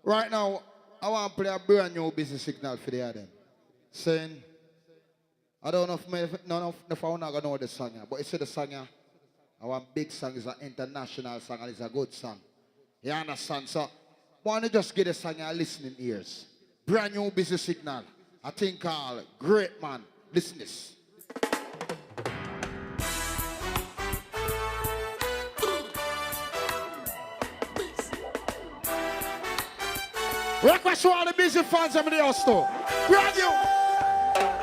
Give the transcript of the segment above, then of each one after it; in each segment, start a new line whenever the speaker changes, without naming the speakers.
Right now, I want to play a brand new business signal for the other. Saying, I don't know if none of the phone are going to know the song, but it's the song, our big song is an international song and it's a good song. You understand? So, I want to just get the song your listening ears. Brand new business signal. I think called Great Man. Listen this. Request to all the busy fans of the house too. Brand new.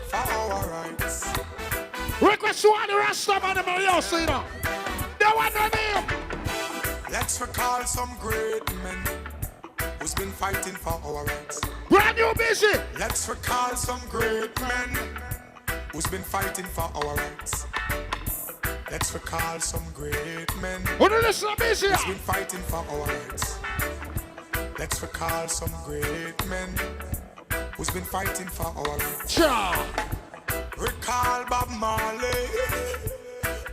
For our rights.
Request to all the rest of them in the house, you know. They want the name.
Let's recall some great men who's been fighting for our rights.
Brand new busy.
Let's recall some great men who's been fighting for our rights. Let's recall some great men
Who do listen to busy?
who's been fighting for our rights. Let's recall some great men who's been fighting for our rights.
Sure.
Recall Bob Marley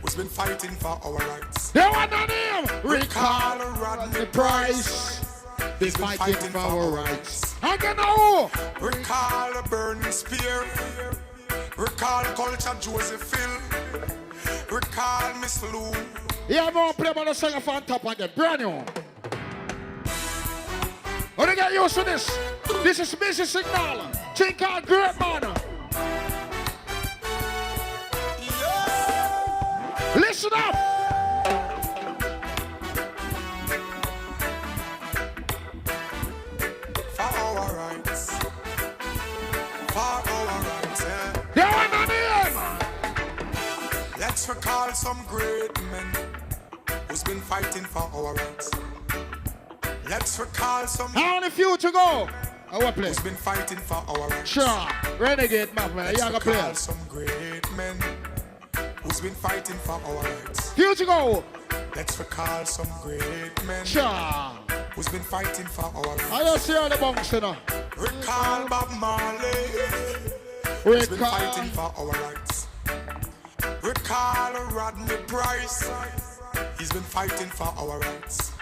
who's been fighting for our rights.
They want the name.
Recall Rodney Price.
He's fighting for our rights. I can know.
Recall a burning spear. Recall Culture Joseph Hill. Recall Miss Lou.
Yeah, I'm going to play by the song on top again. Brand new. When you get used to this, this is Busy Signal. Think our Great Man.
Yeah.
Listen up.
For our rights. For our rights, yeah.
They want the name.
Let's recall some great men who's been fighting for our rights. Let's recall some
How many few to go? I will play.
who's been fighting for our rights.
Sure. Renegade, man.
Let's
You can
recall
play.
some great men who's been fighting for our rights.
Few to go.
Let's recall some great men
Sure.
who's been fighting for our rights.
I don't see all the bunks, you know.
Recall Bob Marley who's been
Recall.
fighting for our rights. Recall Rodney Price, he's been fighting for our rights.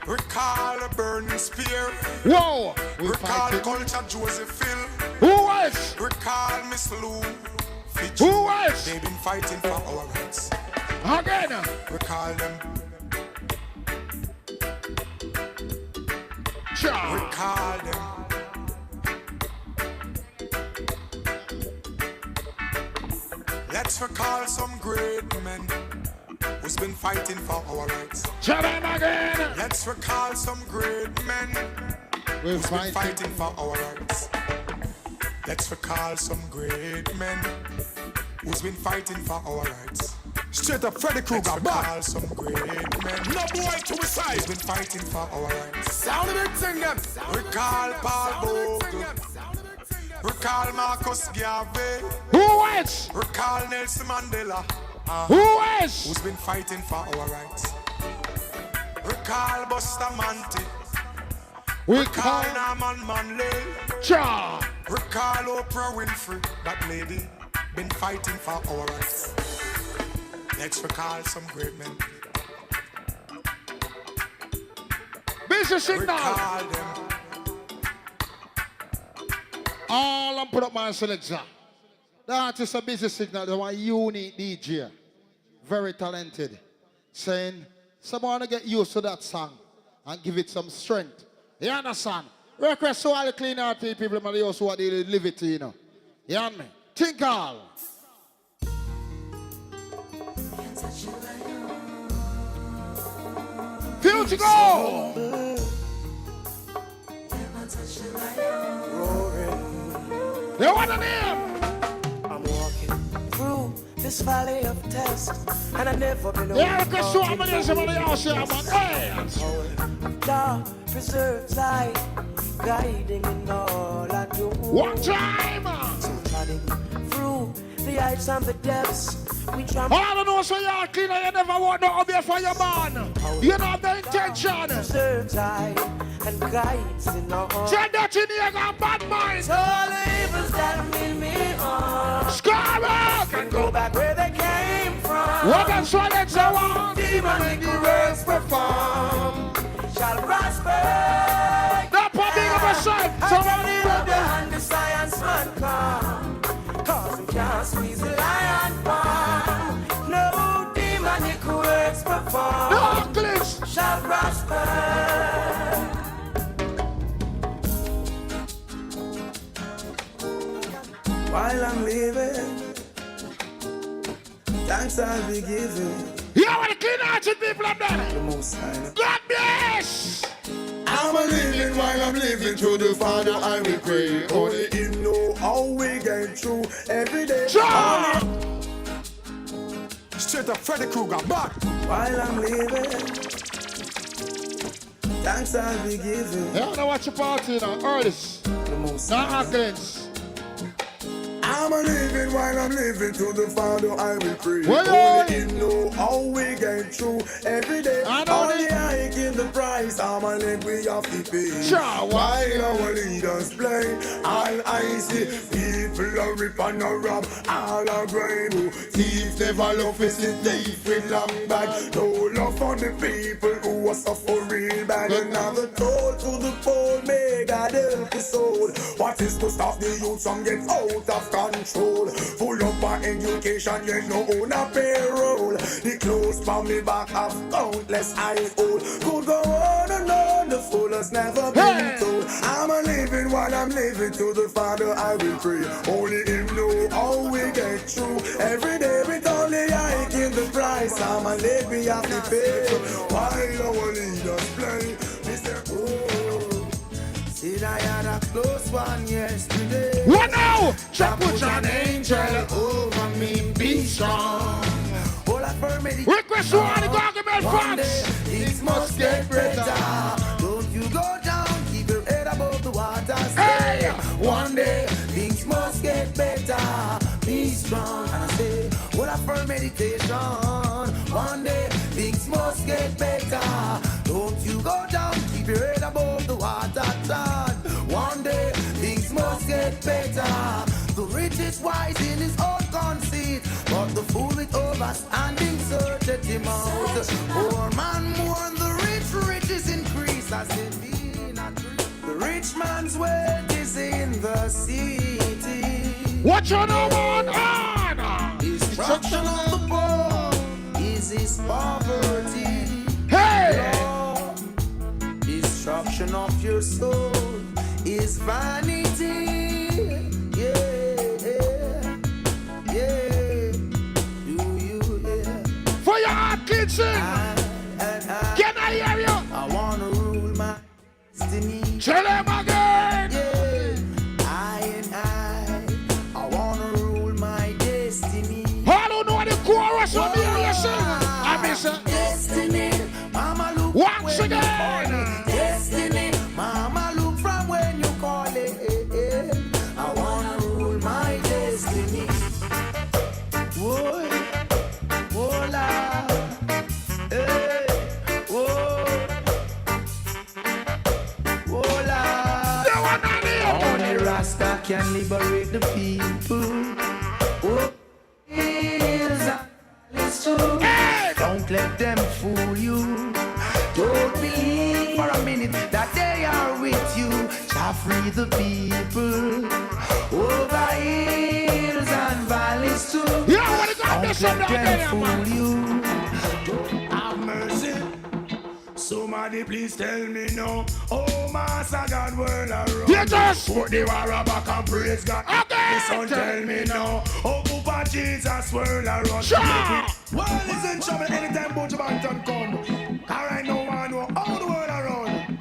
Recall a burning spear.
Whoa. We
Recall
fighting.
Culture Joseph Hill.
Who was?
Recall Miss Lou. Fitch.
Who was?
They've been fighting for our rights.
Again.
Recall them.
Sure.
Recall them. Let's recall some great men who's been fighting for our rights.
Tell them again.
Let's recall some great men
We're
who's been
fighting.
fighting for our rights. Let's recall some great men who's been fighting for our rights.
Straight up Freddy
Let's
Kruger, back.
recall some great men
No boy to his side.
who's been fighting for our rights.
Sound of it, sing them.
Recall Paul Bogle. Recall Marcus Garvey.
Who was?
Recall Nelson Mandela.
Who was?
Who's been fighting for our rights. Recall Buster Manti.
We
Recall
call.
Norman Manley.
Sure.
Recall Oprah Winfrey. That lady been fighting for our rights. Let's recall some great men.
Busy Signal.
Recall them.
All I'm put up my selection. The artist a Busy Signal. They want unique DJ. Very talented. Saying, someone to get used to that song and give it some strength. You understand? Request to all the clean art people in the house who are the liberty, you know. You understand me? Think all. Feel to go! You want a name?
I'm walking through this valley of tests, and I've never been
Yeah, request to all the somebody else here, man. Hey!
God preserves light, guiding in all I do.
One time!
So trotting through the heights and the depths, we jump.
All I know so you're clean and you never want no obvious for your man. You don't have the intention.
Preserves light and guides in all.
Send that in here, got bad mind.
All the evils that lead me on
Scar up!
can go back where they came from.
What that's what it's all.
Demonic works perform shall prosper.
Not popping up a side.
I can hear the hand of science man come, cause we can't squeeze the lion palm. No demonic works perform
No glitch.
shall prosper. While I'm living, thanks I'll be giving.
You want to clean out your people up there.
The most high.
God bless.
I'm a living while I'm living to the Father I will pray. Only Him know how we get through every day.
Sure.
Straight up Freddy Kruger, back.
While I'm living, thanks I'll be giving.
You know what your party now, artists.
The most
Not
high.
accidents.
I'm a living while I'm living to the Father I will pray.
Well,
Only Him know how we get through every day.
I know
Only
it.
I give the price, I'm a let we have to pay.
Sure.
While our leaders play, all I see people are rip and a rob, all are grind. Thieves never love is the thief with long bag. No love for the people who are suffering bad. Another toll to the poor, may God help the soul. What is to stop the youth from get out of control? Full up our education, yet no own a payroll. The clothes from me back have countless eyes old. Could go on and on, the fool has never been told. I'm a living while I'm living to the Father I will pray. Only Him know how we get through every day with only I give the price. I'm a live we have to pay. While our leaders play, Mr. Oh,
Said I had a close one yesterday.
What now?
Jah put an angel over me, be strong. All I permit
Request to all the Gargamel
one day
fans.
things must get better. Don't you go down, keep your head above the water.
Hey!
One day things must get better. Be strong. And I say, all I for meditation. One day things must get better. Don't you go down, keep your head above the water. One day things must get better. The rich is wise in his own conceit, but the fool with overstanding searcheth him out. Poor man mourn, the riches increase as they be not rich. The rich man's wealth is in the city.
What you know on?
Destruction of the poor is his poverty.
Hey!
Lord, destruction of your soul is vanity.
For your heart, kids, sing. Can I hear you?
I wanna rule my destiny.
Tell them again.
I wanna rule my destiny.
I don't know the chorus of me, you sing. I miss it.
Destiny, Mama look
Once
when you
again.
call it. Destiny, Mama look from when you call it. I wanna rule my destiny. Whoa, whoa, la, hey, whoa, whoa, la.
You want to hear?
Only Rasta can liberate the people. Oh, it's true.
Hey!
Don't let them fool you. Don't believe for a minute that they are with you. Shall free the people over hills and valleys too.
Yeah, what you got
Don't
this
let
up
them
there,
fool
man?
you.
have mercy. Somebody please tell me now. Oh, Master God, world around.
You just
Put the war back and praise God.
Okay.
My son, tell me now. Oh, Papa Jesus, world around.
Sure.
Well, listen, show me anytime Butch Banton come. Alright, no one know all the world around.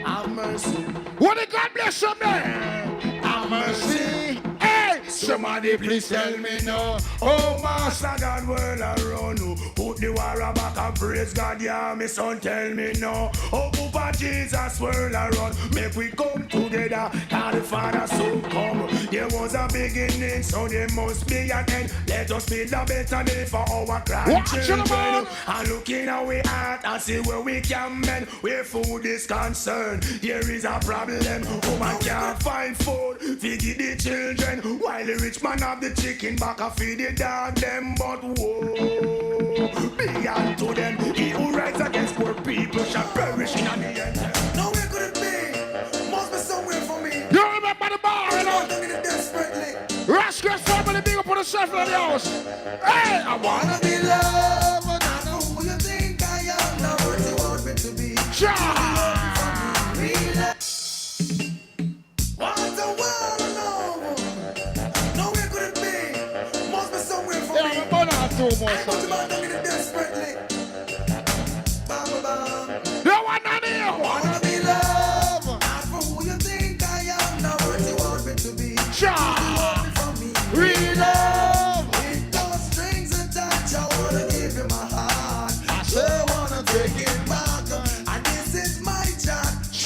Have mercy.
what you God bless you, man?
Have mercy.
Hey!
Somebody please tell me now. Oh, Master God, world around. Put the war back and praise God. Yeah, my son, tell me now. Oh, Papa Jesus, world around. Make we come together. Cause the Father soon come. There was a beginning, so there must be an end. Let us build a better day for our
Watch it, man.
grandchildren. And look in our heart and see where we can mend. Where food is concerned, there is a problem. Woman can't find food, feed the children. While the rich man have the chicken back and feed the dog them. But whoa.
yourself in the house. Hey, I wanna be loved.
Not for who you think I am, not what you want me to be. Real love. Want the world alone. Nowhere could it be. Must be somewhere for me.
Yeah, I'm gonna have two more
I want to
songs.
man down desperately. Bam, bam.
You wanna hear?
Wanna be loved. Not for who you think I am, not what you want me to be. For me.
Real love.
With those strings attached, I wanna give you my heart. I sure wanna take it back. And this is my chance.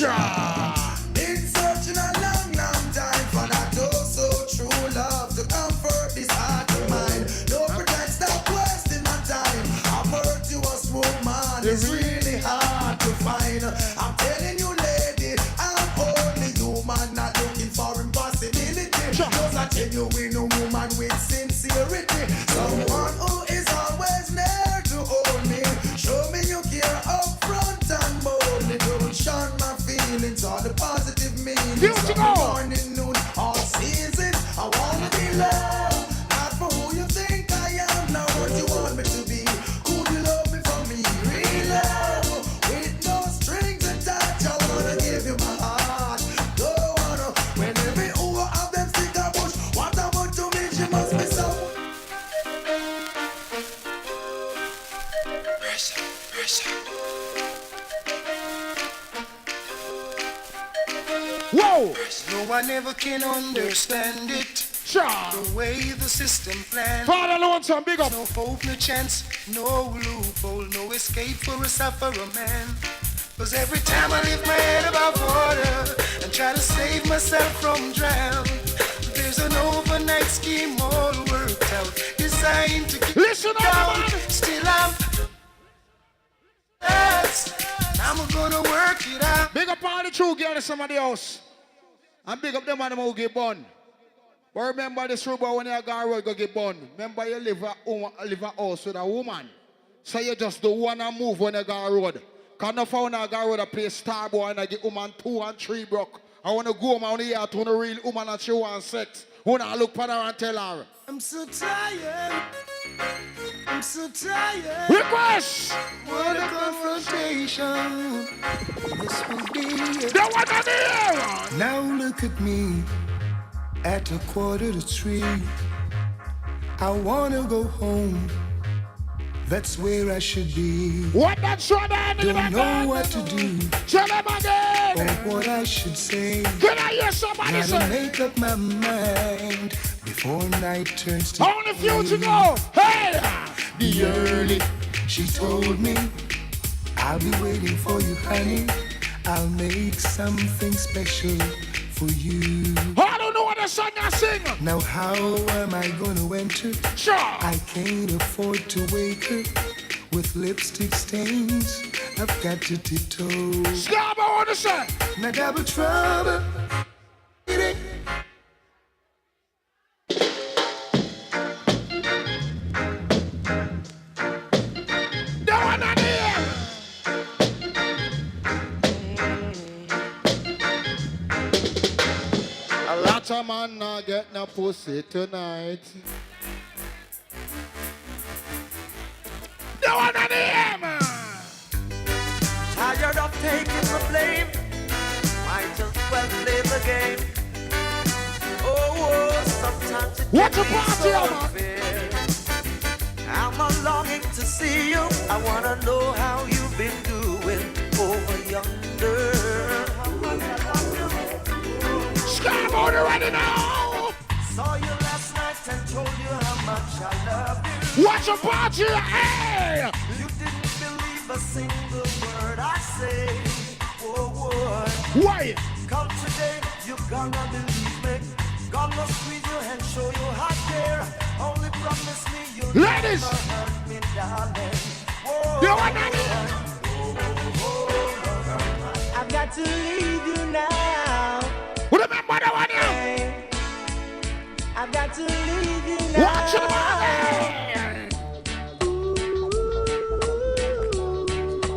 Been searching a long, long time for that oh so true love to comfort this heart of mine. Don't pretend, stop wasting my time. I'm virtuous woman, it's really hard to find. I'm telling you, lady, I'm only human, not looking for impossibility. Cause I genuine woman with sincerity. Someone who is always there to hold me. Show me you care up front and boldly. Don't shun my feelings or the positive meanings.
Beautiful.
Morning, noon, all seasons. I wanna be loved. Not for who you think I am, not what you want me to be. Could you love me for me? Real love. With no strings attached, I wanna give you my heart. Don't wanna, when every who of them stick a bush. What about to me? She must be so.
Whoa.
No one ever can understand it. The way the system plans.
Father Lonesome, big up.
No hope, no chance, no loophole, no escape for a sufferer man. Cause every time I lift my head above water and try to save myself from drown, there's an overnight scheme all worked out, designed to keep
Listen
me down.
up, man.
Still I'm gonna work it out.
Big up all the true girls in somebody else. And big up them man who get born. But remember this road when you go road go get born. Remember you live a house with a woman. So you just do one and move when you go road. Cause no found a go road a play star boy and I get woman 2 and 3 broke. I wanna go home and hear to a real woman and she want sex. Wanna look for her and tell her.
I'm so tired. I'm so tired.
Request!
What a confrontation. This will be it.
They wanna hear!
Now look at me at 2:45. I wanna go home. That's where I should be.
What that show there?
Don't know what to do
Tell them again!
or what I should say.
Can I hear somebody
Gotta
say?
make up my mind before night turns to
Only few to go! Hey!
the early. She told me, I'll be waiting for you, honey. I'll make something special for you.
I don't know what the song I sing!
Now how am I gonna enter?
Sure!
I can't afford to wake her with lipstick stains. I've got to tiptoe.
Scab, I want to say!
Now double trouble.
No one on here! A lot of man not get no pussy tonight. No one on here, man!
Tired of taking the blame, might as well play the game. Oh, sometimes it
What
can
a
be
party,
so
man.
unfair. I'm a longing to see you. I wanna know how you've been doing over yonder.
Scab, on already now!
Saw you last night and told you how much I loved you.
Watch a party, hey!
You didn't believe a single word I say. Oh, boy.
Why?
Come today, you gonna believe me. Gonna squeeze your hand, show you how care. Only promise me you'll
Ladies!
never hurt me, darling. Whoa,
You want that?
I've got to leave you now.
Remember the one here?
I've got to leave you now.
Watch the man!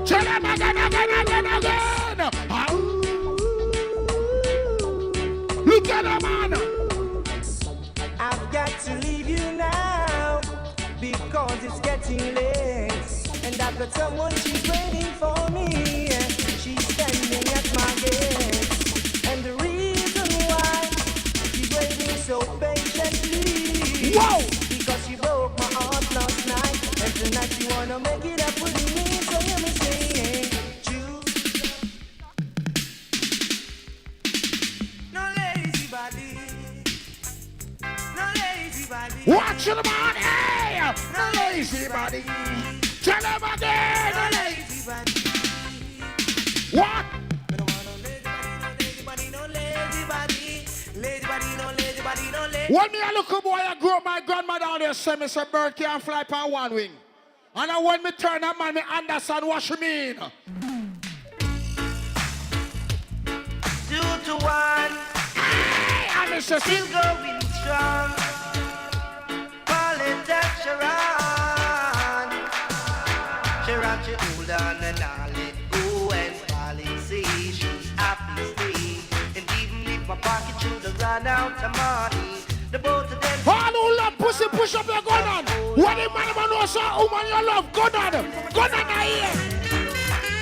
Tell them again! Look at the man!
I've got to leave you now.
empty legs. And I've got someone she's waiting for me. She's standing at my gates. And the reason why she's waiting so patiently,
whoa,
because she broke my heart last night. And tonight she wanna make it up with me. So let me sing. No lazy body. No lazy body.
Watch the man, hey! No lazy body. Tell him again!
No lazy body.
What?
I don't want no lazy body, no lazy body. Lazy body, no lazy body, no lazy.
When me a little boy, I grew up, my grandmother always said, me say, bird can't fly on one wing. And then when me turn that man, me understand what she mean.
2 to 1.
Hey! And me say,
Still going strong. Call it that Sharon. Sharon, she hold on and all let go and fall in sea. She's happy stay. And even if my pocket should run out of money, the both of them.
all who love pussy, push up your gun on. What the man know, say, woman you love, gun on. Gun on here.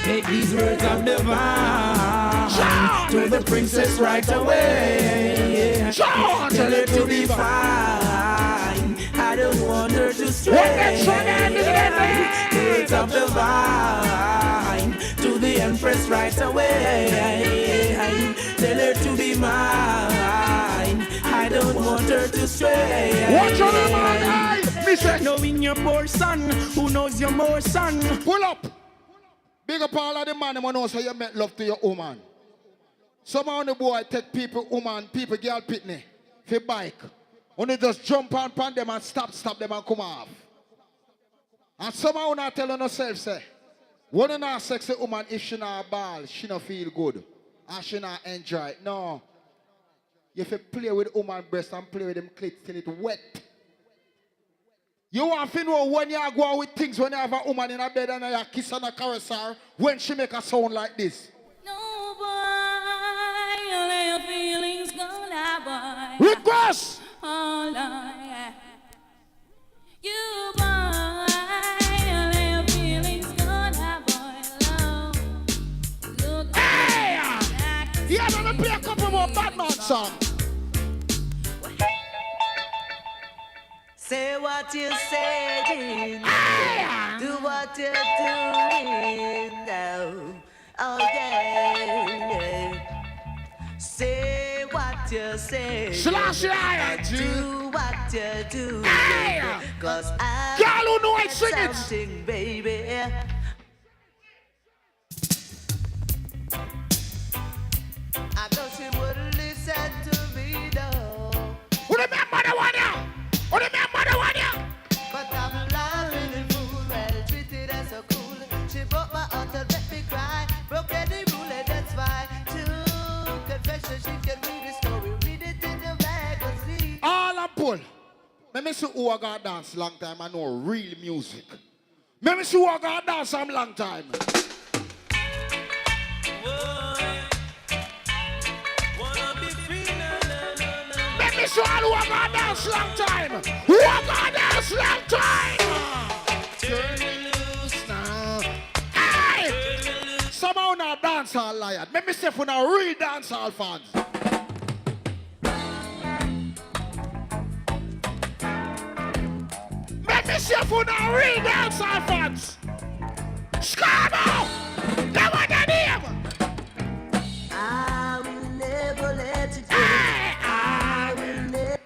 Take these words of divine to the princess right away.
John!
Tell her to be fine. I don't want her to stray. Words of divine to the empress right away. Tell her to be mine. I don't want her to stray.
Watch your man, hey! Me say,
Knowing your poor son, who knows your more son.
pull up. Big up all of the man who knows how you make love to your woman. Some of the boy take people, woman, people, girl pitney, for bike. When they just jump on them and stop them and come off. And some of you not telling yourself, say, when you not sexy woman, if she not ball, she not feel good. And she not enjoy it. No. You have to play with woman breast and play with them clit till it wet. You want to know when you go out with things when you have a woman in a bed and you kiss and a caress her when she make a sound like this.
No boy, you let your feelings go now, boy.
Request!
Oh, Lord, yeah. You boy, you let your feelings go now, boy. Look,
Hey! Yeah, let me play a couple more Batman songs.
Say what you're saying.
Hey!
Do what you're doing now. Oh yeah. Say what you're saying.
Slash it,
Do what you're doing.
Hey!
'Cause I
Girl who know it, sing it.
something, baby. I know she wouldn't listen to me, though.
Who remember the one now? Who remember the one now?
But I'm laughing and fool, well treated as so cool. She broke my heart and let me cry. Broke any rule and that's why. True confession, she can read the story, read it in the magazine.
All I pull. Let me see who I got dance long time. I know real music. Let me see who I got dance a long time. Let me see all who I got dance long time. Who I got dance long time. Turn me loose now. Hey! Somehow now dance hall liar. Let me see if we now real dance hall fans. Let me see if we now real dance hall fans. Scarborough! That was the name!
I will never let you go.
Hey!
I will never.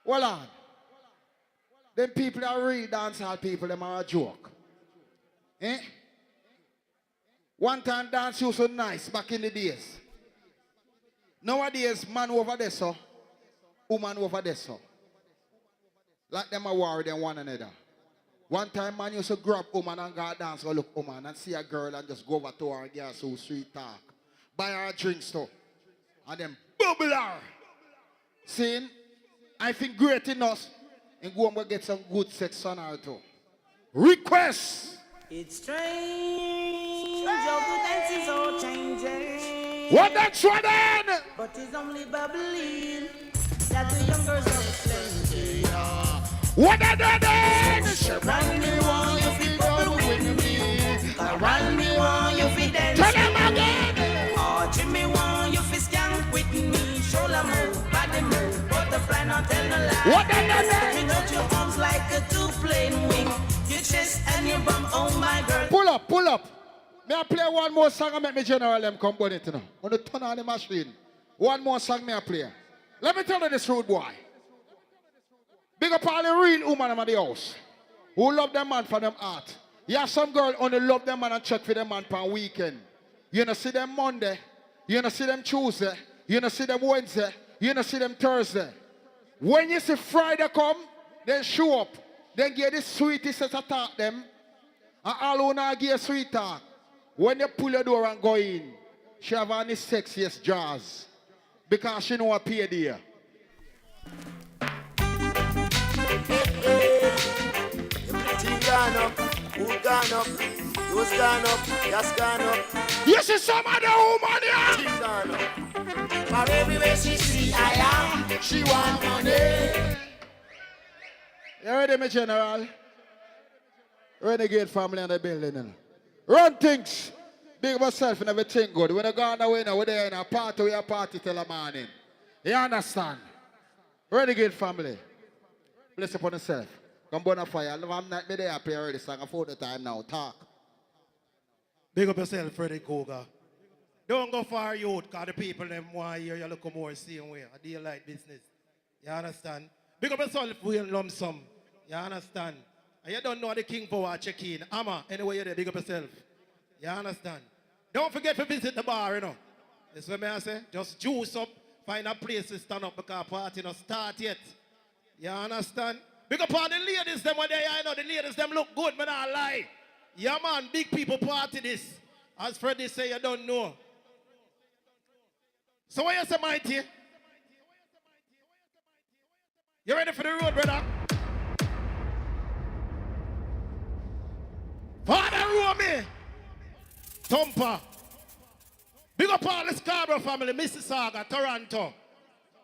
Hold on. Them people that real dance hall people, them are a joke. Eh? One time dance used so nice back in the days. Nowadays, man over there so, woman over there so. Like them a war with them one another. One time man used to grab woman and go dance or look woman and see a girl and just go over to her and get her so sweet talk. Buy her a drink store. And then bubble her. Seeing? I think great in us and go and get some good sex on her too. Request!
It's strange how the dance is all changing.
What that's what then?
But it's only bubbling that the young girls are plenty.
What are they doing?
Around me want you feel bubble with me. Around me want you feel dance.
Tell them again.
Oh, Jimmy want you feel skank with me. Shoulder move, body move, butterfly not tell no lie.
What are they doing?
You touch your arms like a two-plane wing. Your chest and your bum, oh my girl.
Pull up, pull up. May I play one more song and make me general them come on it now. On the turn on the machine. One more song may I play. Let me tell you this rude boy. Big up all the real woman in the house. Who love them man for them art. You have some girl only love them man and check for them man per weekend. You don't see them Monday. You don't see them Tuesday. You don't see them Wednesday. You don't see them Thursday. When you see Friday come, then show up. Then get this sweetest set of talk them. And all who not give sweet talk. When you pull your door and go in, she have any sexiest jaws. Because she know what pay there.
Everything gone up, who gone up, who's gone up, that's gone up.
You see some other woman here?
Everything gone up. For everywhere she see I am, she want money.
You ready, my general? Renegade family in the building. Run things. Big myself and everything good. When I go on the way now, we're there in a party, we are party till the morning. You understand? Renegade family. Bless upon yourself. Come burn a fire. I'm not there up here already, so I'm for the time now. Talk.
Big up yourself, Freddy Kruger. Don't go far, youth, because the people them want to hear you look more same way. A deal like business. You understand? Big up yourself, Will lump sum. You understand? And you don't know the king power check in. Amma, anyway you're there, big up yourself. You understand? Don't forget to visit the bar, you know. That's what I say. Just juice up, find a place to stand up because party not start yet. You understand? Big up on the ladies, them when they are, you know, the ladies, them look good, man, I lie. Yeah, man, big people party this. As Freddy say, you don't know. So what you say, Mighty? You ready for the road, brother? Father Romy, Thumper. Big up all the Scarborough family, Mississauga, Toronto.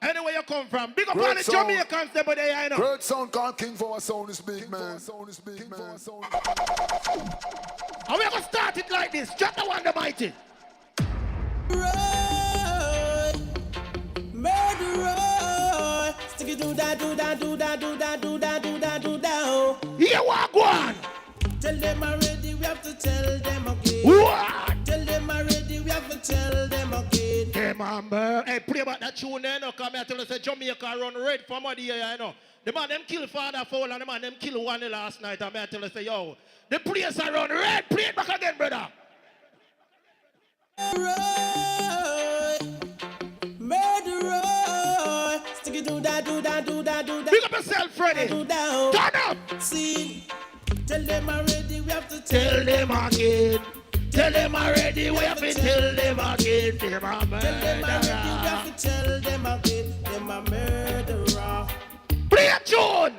Anywhere you come from. Big up all the Jamaicans, them over there, you know.
Great sound called King for our sound is big, man.
And we're going to start it like this. Just the one, the Mighty.
Murderer, sticky do da do da do da do da do da do da do da.
Here what go on?
Tell them already, we have to tell them again.
What?
Tell them already, we have to tell them again.
Hey, man, hey, play about that tune there, no? Come here, tell us that Jamaica run red from the here, you know. The man, them kill Father Fall and the man, them kill one last night. And I tell us, say, yo, the place are run red. Play it back again, brother.
Murderer, sticky do da do da do da do da.
Big up yourself, Freddy.
Do da.
Turn up.
See, tell them already, we have to
Tell them again. Tell them already, we have to tell them again. Them a
Tell them already, we
murderer.
have to tell them again. Them a murderer.
Play a tune.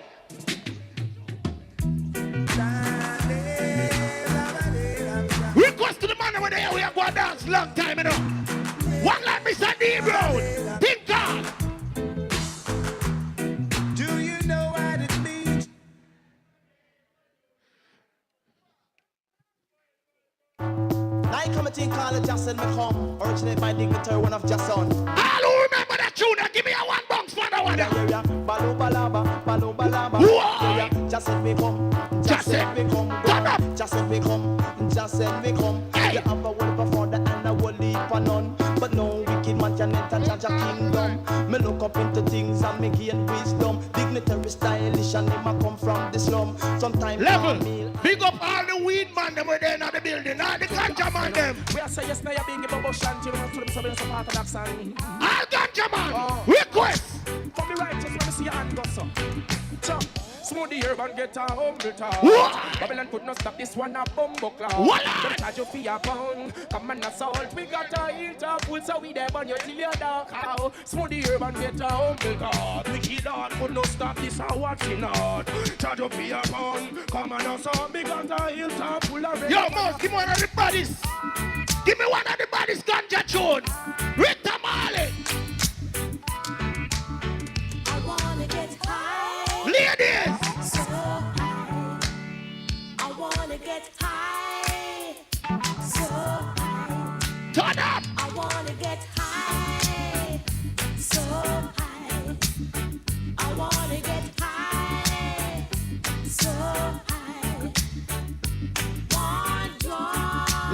Request to the man over there, we have going to dance long time, you know. One like Mr. D Road. Think on.
Do you know what it means? I come and think call it Jason McComb, originated by dignitary one of Jason.
All who remember that tune, give me a one box for that one.
Yeah. Balu balaba, balu balaba.
Why?
Yeah. Jason McComb,
Jason.
McComb.
Turn up.
Jason McComb, Jason McComb.
Hey.
You have a word before the and a word leap for none. But no wicked man can enter Jaja kingdom. Me look up into things and me gain wisdom. Dignitary stylish and him a come from the slum. Sometimes
Level. Big up all the weed man them were there in the building. All the ganja man them.
We are say yes now you're being about shanty. We must put them some part of that song.
All ganja man.
Oh.
Request.
For me righteous, let me see your hand go so. Chop. Smooth the herb and get a humble talk.
What?
Babylon could not stop this one a bumbo clock.
What?
Them charge you for your pound. Come and assault. We got a hilltop full so we there burn you till you're dark. How? Smooth the herb and get a humble talk. Wicked heart could not stop this a watching out. Charge you for your pound. Come and assault. We got a hilltop full of
Yo, Mouse, give me one of the bodies. Give me one of the bodies ganja tune. Rita Marley.
I wanna get high.
Ladies.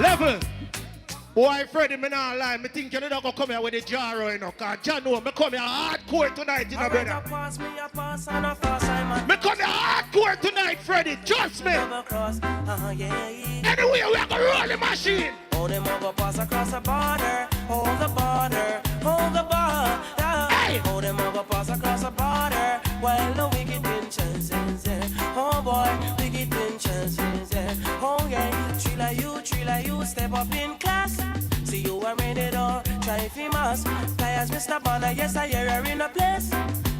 Devil. Boy, Freddy, me not lie. Me think you don't go come here with the jar, you know. Cause John know me come here hardcore tonight, you know, brother. Me come here hardcore tonight, Freddy. Trust me. Anyway, we are gonna roll the machine.
Hold them over, pass across the border. Hold the border, hold the border.
Hey.
Hold them over, pass across the border. While the wicked intentions is there. Oh boy, wicked intentions is there. Oh yeah, tree like you, step up in class. See you are ready to try if must. Players, Mr. Bonner, yes, I hear her in a place.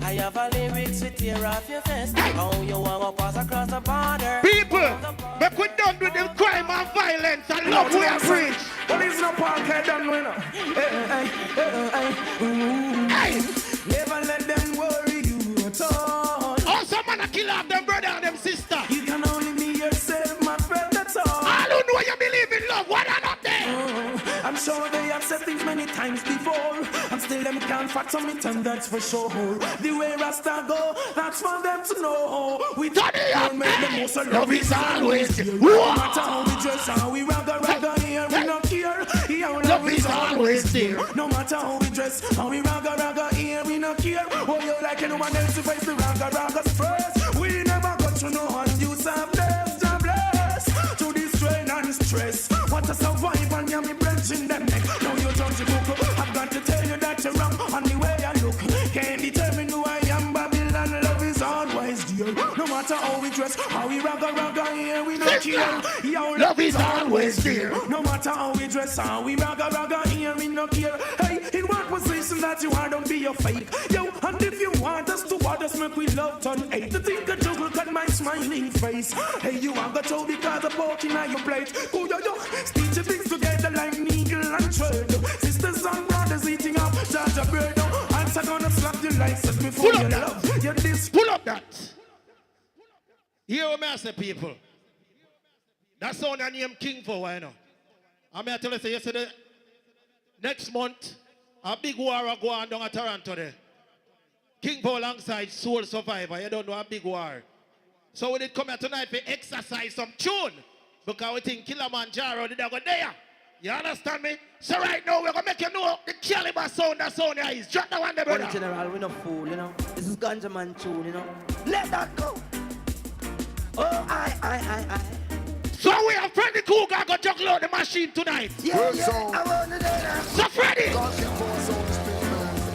I have a lyrics to tear off your face. Oh, you want to pass across the border.
People, make we done with the crime and violence and love we are preach.
Well, it's no park head done with
Hey,
Never let them worry you at all.
oh, some man a kill off them brother and them sister.
You can only be yourself, my friend, that's all.
All who know you believe in love, what are not there?
I'm sure they have said things many times before, and still them can't fact on it, and that's for sure. The way Rasta go, that's for them to know. We don't make the most of love is always here. No matter how we dress, how we ragga here, we don't care. Love is always there. No matter how we dress, how we ragga here, we don't care. Oh, you like anyone else to face the ragga's first. We never got to know how you some bless, to this strain and stress. What a survival, yeah, me branching them neck. Now you jump to book. I've got to tell you that you're wrong on the way I look. Can't determine who I am, Babylon. Love is always dear. No matter how we dress, how we ragga here, we don't care. Yo, love is always there. No matter how we dress, how we ragga here, we don't care. Hey, in what position that you are, don't be a fake. Yo, and if you want us to what us make we love turn hate. To think that you look at my smiling face. Hey, you are got to because the poking on your plate. Oh, yo, stitch your things together like needle and thread. Sisters and brothers eating up, judge a bird. I'm gonna slap your license before you love. You're this.
Pull up that. Hear what I say, people. That's all I name King for, why know? I'm here to tell you say yesterday, next month, a big war will go on down at Toronto there. King for alongside Soul Survivor. You don't know a big war. So we did come here tonight for exercise some tune. Because we think Kilimanjaro did go there. You understand me? So right now we're gonna make you know the caliber sound that sound there is. Drop the one there, brother.
General, we're not fool, you know. This is Ganja Man tune, you know. Let that go. Oh, I.
So we have Freddy Kruger go juggle out the machine tonight.
Yeah, I want to do that.
So Freddy!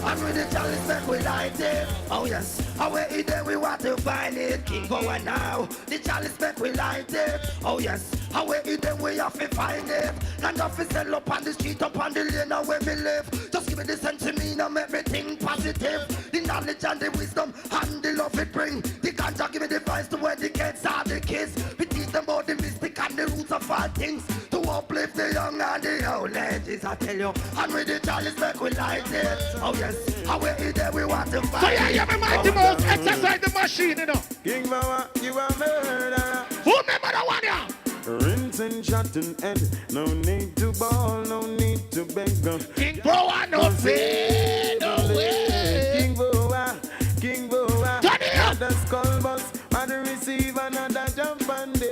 I'm with the chalice that we light it. Oh yes, away it there we want to find it. King power now, the chalice that we light it. Oh yes, away it there we have to find it. And off is sell up on the street, up on the lane where we live. Just give me the sense to me, now make me think positive. The knowledge and the wisdom and the love it bring. The ganja give me the vibes to where the kids are the kids. We teach them about the mystic and the roots of all things. To uplift the young and the old ladies, I tell you. And with the chalice that we light it. Oh yes. Away there we want to fight.
So yeah, you have mighty mouse exercise the machine, you know.
King Mama, you are murder.
Who remember the one, yeah?
Rinse and shot and end. No need to ball, no need to beg.
King Boa, no fade away.
King Boa.
Turn it up.
The skull bus, and receive another jump and dead.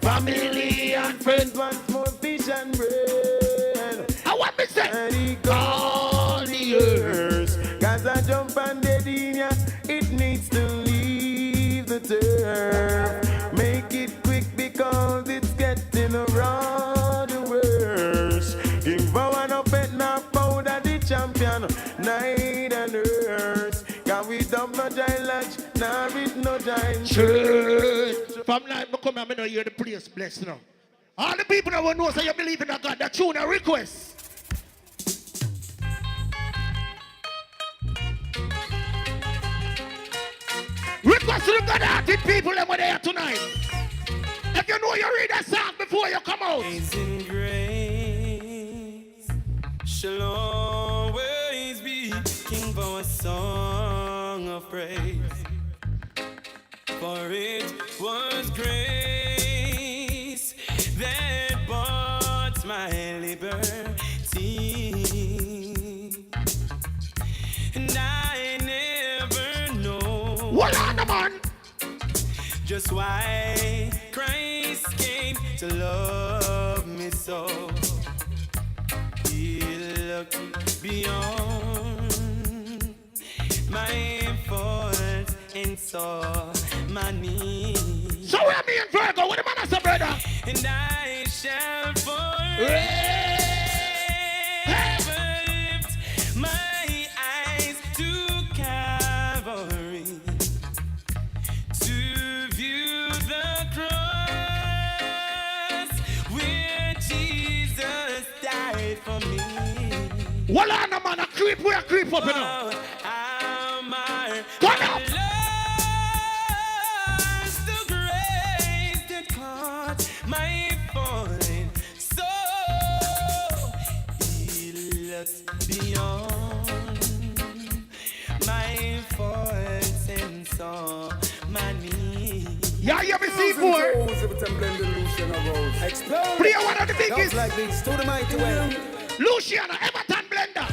Family and friends
want more fish and bread.
I want me say.
And he all the earth. Cause I jump and dead in ya, it needs to leave the turf. Make it quick because it's getting around the worst. King Power no pet no powder the champion. Night and earth. Can we dump no giant lunch? Nah, with no giant
church. From night I come here, I know you're the place blessed now. All the people that will know say you believe in a God, that tune a request. Request to the God-hearted people that were there tonight. If you know you read that song before you come out.
Amazing grace shall always be king for a song of praise. For it was grace that bought my liberty. And I never know
What on the man?
just why Christ came to love me so. He looked beyond my faults and saw my needs.
So where me and Virgo, what the man say, brother?
And I shall forever lift my eyes to Calvary to view the cross where Jesus died for me.
Well, on, man, a creep, we a creep up, you know. Come up!
The grace that caught my falling soul. He looks beyond my faults and saw my needs.
Yeah, you see, boy. Play one of the biggest.
Like this, to the mighty well.
Luciana, Everton Blender.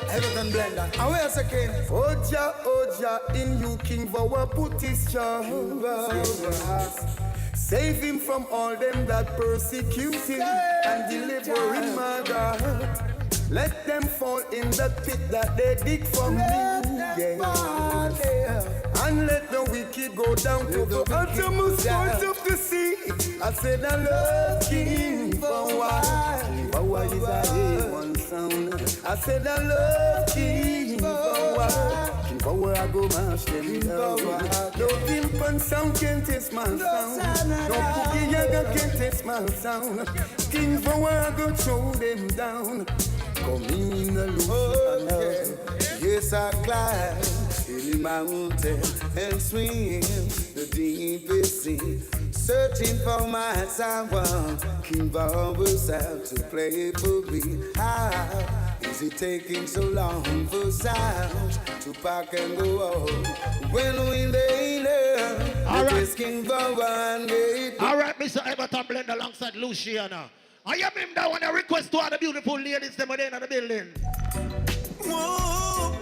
Everton Blender. And where's the king? Oja, Oja, in you, King Vowa, put his trust. Save him from all them that persecute him and deliver him, my God. Let them fall in the pit that they dig for me. And let the wicked go down to the uttermost part of the sea. I said I love King Vowa. Vowa is a one sound. I said I love King Vowa. King Vowa I go mash them down. No pimp and sound can't taste my sound. No cookie yaga can't taste my sound. King Vowa I go throw them down. Come in the Luciana. Yes I climb the mountain and swim the deepest sea. Searching for my someone, King Bob's out to play for me. How is it taking so long for sound to pack and go home? When we lay there, this King Bob and gate.
All right, Mr. Everton Blend alongside Luciana. I am him that one a request to all the beautiful ladies them in the building.
Whoa.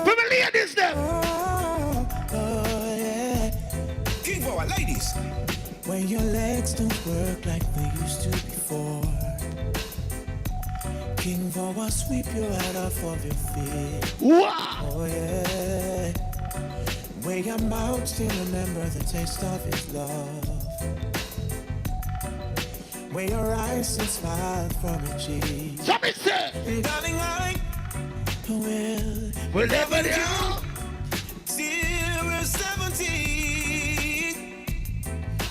For the ladies them.
King Boy, ladies.
When your legs don't work like they used to before, King Vowa sweep you right off of your feet.
Wow.
Oh yeah. When your mouth still remember the taste of his love. When your eyes still smile from a cheek.
Somebody say,
darling, I
will never do.
Till we're 70.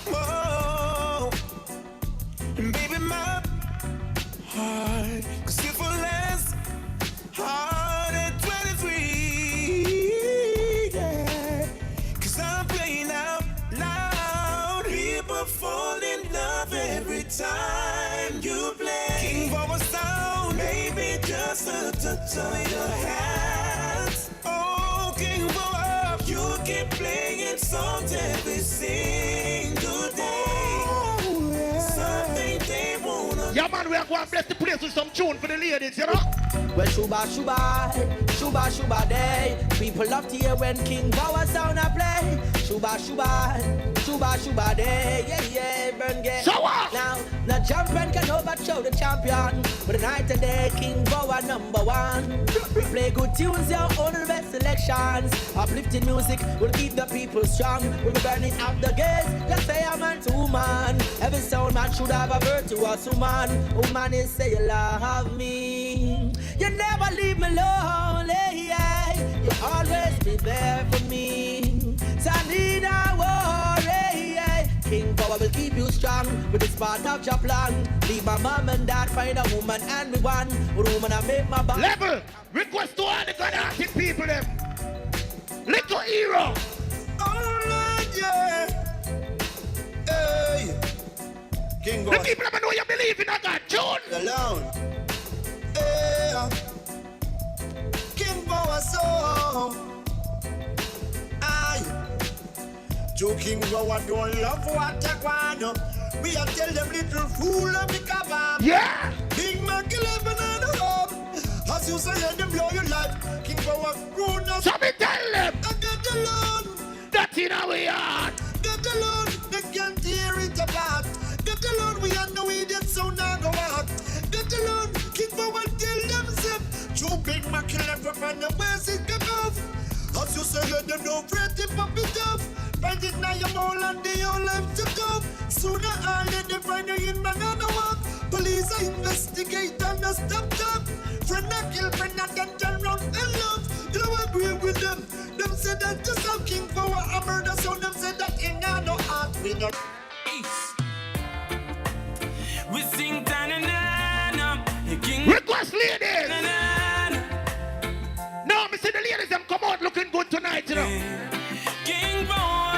Whoa. And baby, my
heart,
cause if we're less hard at 23, yeah. Cause I'm playing out loud. People fall in love every time you play. King Bob sound, maybe just a touch of your hands. Oh, King Bob, you keep playing songs every single day. Something they wanna.
Yeah, man, we are going to bless the place with some tune for the ladies, you know?
Well, shuba, shuba, shuba, shuba day. People love to hear when King Vowa sound a play. Shuba, shuba, shuba, shuba day. Yeah, yeah, burn gay.
So what?
Now, the champion can overthrow the champion. But the night and day, King Vowa #1. We play good tunes, your own the best selections. Uplifting music will keep the people strong. We'll be burning up the gates. Just say a man to woman. Every sound man should have a virtuous woman. Woman is say you love me. You never leave me lonely, yeah. You always be there for me. So I need a worry, yeah. King Vowa will keep you strong with this part of your plan. Leave my mom and dad, find a woman and me one. Woman I make my back.
Level, request to all the Ghanaian people them. Little hero.
Oh, Lord, yeah. Hey. King Bob.
The people never know you believe in a God, June.
Alone. King Bob so aye. Joe King Bob don't love what I want. We are tell them little fool of the cover.
Yeah.
Big Mac 11 and a hub. As
you say let them blow your life. King Power grown up.
So me tell them.
I got the Lord.
That in our yard.
Got the Lord. They can't tear it apart. Got the Lord. We are no idiot, so now go out. Got the Lord. King Power tell themselves. Too big my kill up and the ways it come off. As you say let them know fret it up it up. Find it now your mole and the whole life to go. Sooner or later find you in banana walk. Police investigate and a stop. Friend a kill, friend a can turn round and love. You don't agree with them. Them say that just how King Power a murder. So them say that in no heart we not.
We sing ta-na-na-na. King.
Request ladies. No, me see the ladies them come out looking good tonight, you know.
King Power.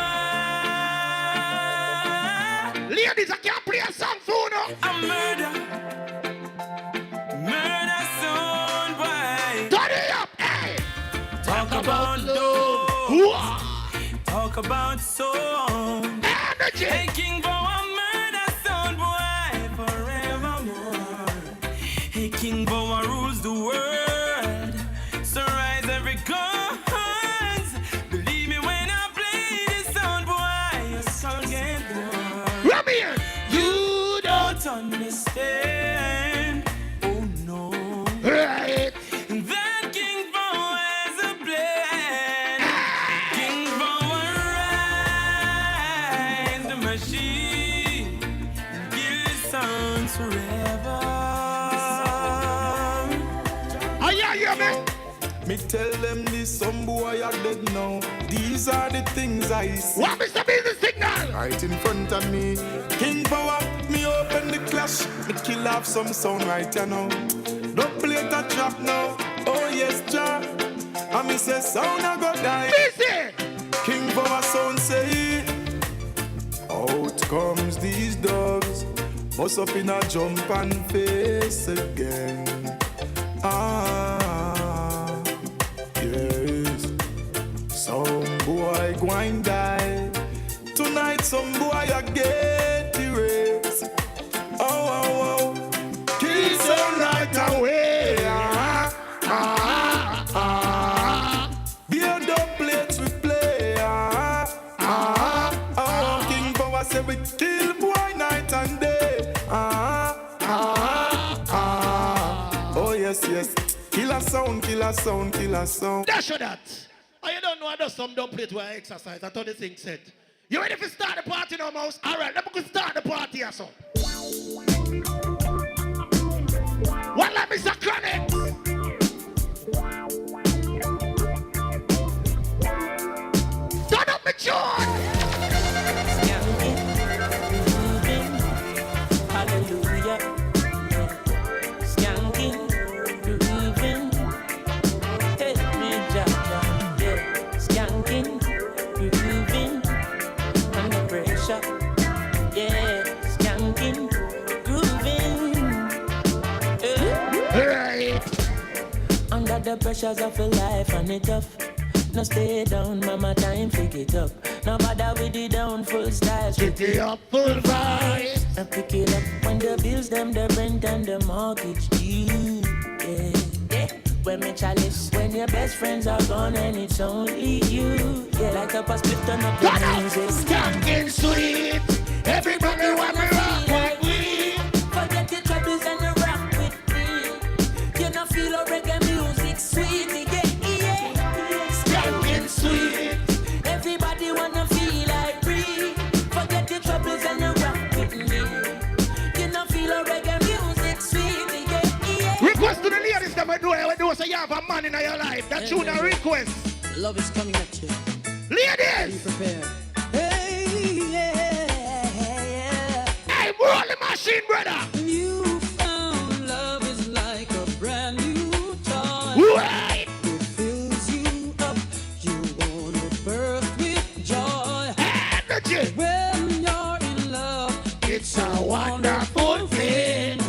Ladies, I can't play a song for you.
A murder. Murder soon, boy.
Turn it up, hey.
Talk about love. Talk about soul.
Energy.
Hey, King Power, murder sound, boy, forevermore. Hey, King Power rules the world. So rise every guns. Believe me when I play this sound, boy, your soul get warm.
Come here.
You don't understand. Oh no.
Right.
That King Power has a plan. King Power rise the machine. Kill the sounds forever.
Oh yeah, yeah, man.
Me tell them this some boy are dead now. These are the things I see.
What Mr. Business Signal?
Right in front of me. King Power, me open the clash. Me kill off some sound right you know. Don't play that trap now. Oh yes, Jah. And me say sound a go die.
Busy.
King Power sound say. Out comes these dogs. Bust up in a jump and face again. Ah, yes. Some boy go and die. Tonight some boy a get erased. Oh, oh, oh. Kill some right away. Be a dubplate we play. King Power say we kill boy night and day. Oh yes, yes. Kill a sound, kill a sound, kill a sound.
Dash you that. Oh, you don't know I do some don't play where I exercise. I thought the thing said. You ready to start the party now, Mouse? Alright, let me start the party here, so. One let me say chronic. Turn up the tune.
Hallelujah. Skanking, grooving. Help me, Jaja. Yeah. Skanking, grooving. Under pressure. Yeah. Skanking, grooving.
Right.
Under the pressures of a life and it tough. No stay down, mama, time pick it up. No matter with the down full style.
Pick it up, full vibe.
I pick it up when the bills, them, the rent and the mortgage due. Yeah, yeah. When me chalice, when your best friends are gone and it's only you. Yeah, like a split turn up the music.
Skanking sweet. Everybody want me rock like we.
Forget your troubles and the rock with me. You know feel a reggae music sweet. Yeah, yeah.
Skanking sweet.
Everybody wanna feel like free. Forget your troubles and the rock with me. You know feel a reggae music sweet. Yeah, yeah.
Request to the ladies that we do so you have a man in your life. That you a request.
Love is coming at you.
Ladies!
Be prepared. Hey, yeah, yeah.
Hey, roll the machine, brother!
You found love is like a brand new toy.
Right!
It fills you up. You wanna burst with joy.
Energy!
When you're in love,
It's a wonderful thing.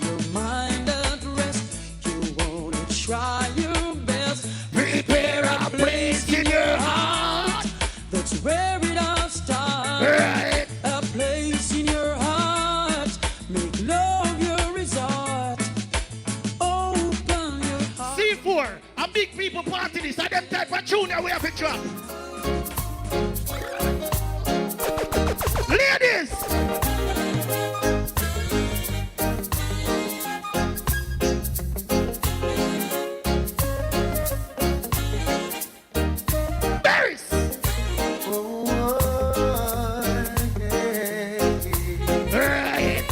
your mind at rest. You wanna try your best.
Prepare a place in your heart.
That's where it all starts.
Right!
A place in your heart. Make love your resort. Open your heart.
One of them type of junior we have to drop. Ladies! Berries! Right.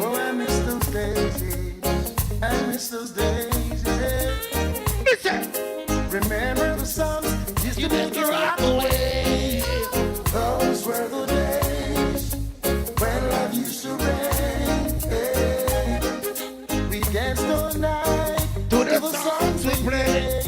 Oh, I miss those days. I miss those days.
Listen!
Remember the songs used to make you rock away. Those were the days when love used to reign. Hey. We danced all night
To the songs we play.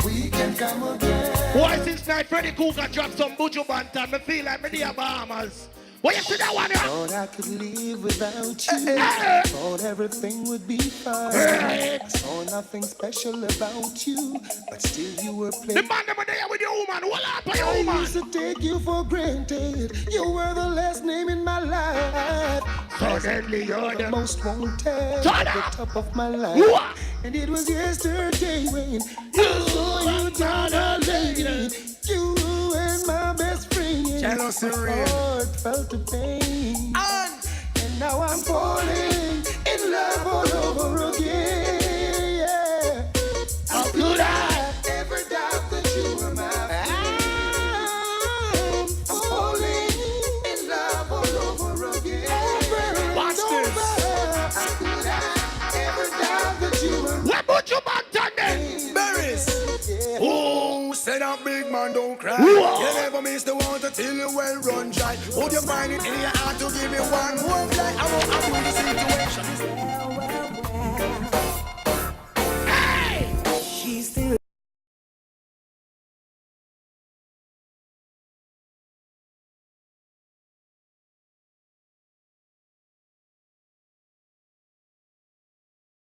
We can come again.
Why since night Freddy Kruger dropped some Buju Bantam, I feel like me near Bahamas. What you see that one?
Thought I could live without you. Thought everything would be fine. I saw nothing special about you, but still you were playing.
The man over there with your woman, what up with your
I
woman?
used to take you for granted. You were the last name in my life.
Suddenly you're
The most wanted at
Shut
the
up.
top of my life.
What?
And it was yesterday when you down a lady. You and my best friend.
Jealousy
My
real.
heart felt the pain. And now I'm falling in love all over again. Yeah. How could I ever doubt that you were my friend? I'm falling in love all over again.
Watch this.
How could I ever doubt that you were my
What Buju Bantam then?
Berries.
friend?
Oh, say that big man don't cry.
Whoa.
You never miss the water till you well run dry. Would you find it in your heart to give me one more flight? I won't have the situation.